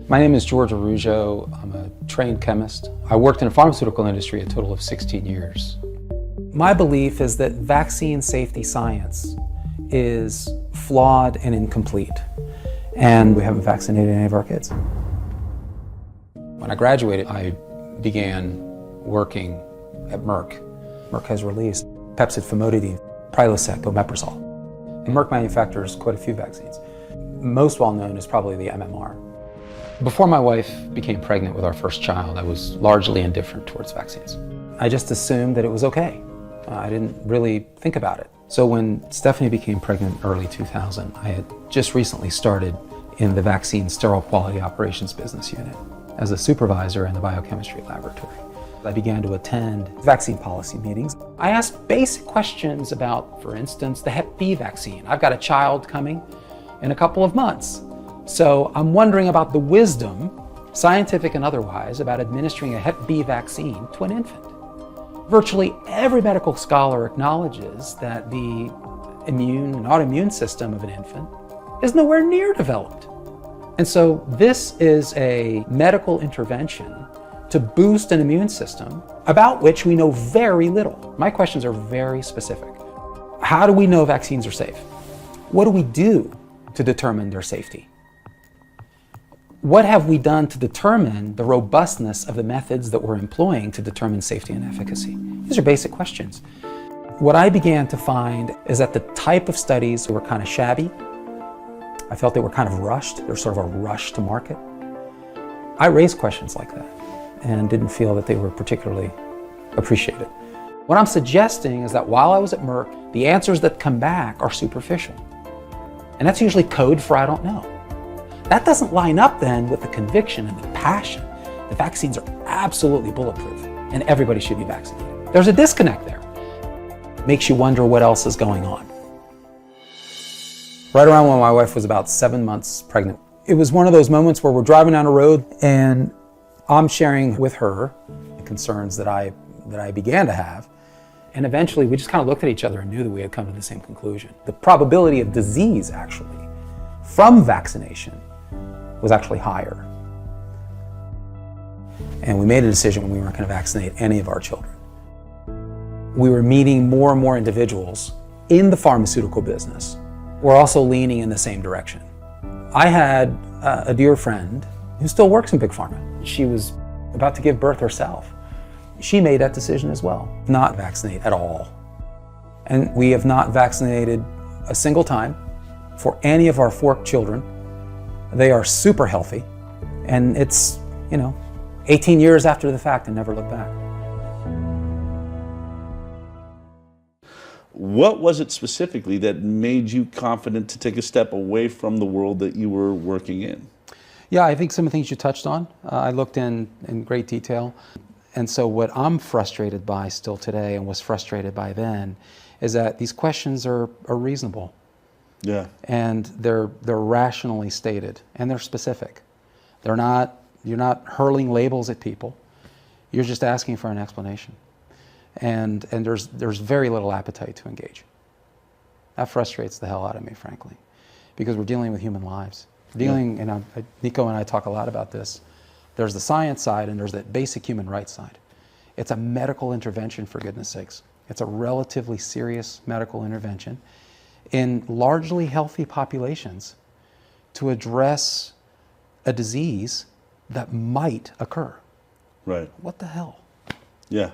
My name is Jorge Araujo. I'm a trained chemist. I worked in the pharmaceutical industry a total of 16 years. My belief is that vaccine safety science is flawed and incomplete, and we haven't vaccinated any of our kids. When I graduated, I began working at Merck. Merck has released Pepcid, famotidine, Prilosec, omeprazole. And Merck manufactures quite a few vaccines. Most well known is probably the MMR. Before my wife became pregnant with our first child, I was largely indifferent towards vaccines. I just assumed that it was okay. I didn't really think about it. So when Stephanie became pregnant early 2000, I had just recently started in the vaccine sterile quality operations business unit as a supervisor in the biochemistry laboratory. I began to attend vaccine policy meetings. I asked basic questions about, for instance, the Hep B vaccine. I've got a child coming in a couple of months. So I'm wondering about the wisdom, scientific and otherwise, about administering a Hep B vaccine to an infant. Virtually every medical scholar acknowledges that the immune and autoimmune system of an infant is nowhere near developed. And so this is a medical intervention to boost an immune system about which we know very little. My questions are very specific. How do we know vaccines are safe? What do we do to determine their safety? What have we done to determine the robustness of the methods that we're employing to determine safety and efficacy? These are basic questions. What I began to find is that the type of studies were kind of shabby. I felt they were kind of rushed. They were sort of a rush to market. I raised questions like that and didn't feel that they were particularly appreciated. What I'm suggesting is that while I was at Merck, the answers that come back are superficial. And that's usually code for I don't know. That doesn't line up then with the conviction and the passion. The vaccines are absolutely bulletproof and everybody should be vaccinated. There's a disconnect there. It makes you wonder what else is going on. Right around when my wife was about 7 months pregnant, it was one of those moments where we're driving down the road and I'm sharing with her the concerns that I began to have. And eventually we just kind of looked at each other and knew that we had come to the same conclusion. The probability of disease actually from vaccination was actually higher. And we made a decision when we weren't going to vaccinate any of our children. We were meeting more and more individuals in the pharmaceutical business. We're also leaning in the same direction. I had a dear friend who still works in Big Pharma. She was about to give birth herself. She made that decision as well, not vaccinate at all. And we have not vaccinated a single time for any of our 4 children. They are super healthy, and it's, 18 years after the fact and never look back. What was it specifically that made you confident to take a step away from the world that you were working in? Yeah, I think some of the things you touched on, I looked in great detail. And so what I'm frustrated by still today and was frustrated by then is that these questions are reasonable. Yeah. And they're rationally stated and they're specific. You're not hurling labels at people. You're just asking for an explanation. And there's very little appetite to engage. That frustrates the hell out of me, frankly, because we're dealing with human lives. And Nico and I talk a lot about this. There's the science side and there's that basic human rights side. It's a medical intervention, for goodness sakes. It's a relatively serious medical intervention in largely healthy populations to address a disease that might occur. Right. What the hell? Yeah.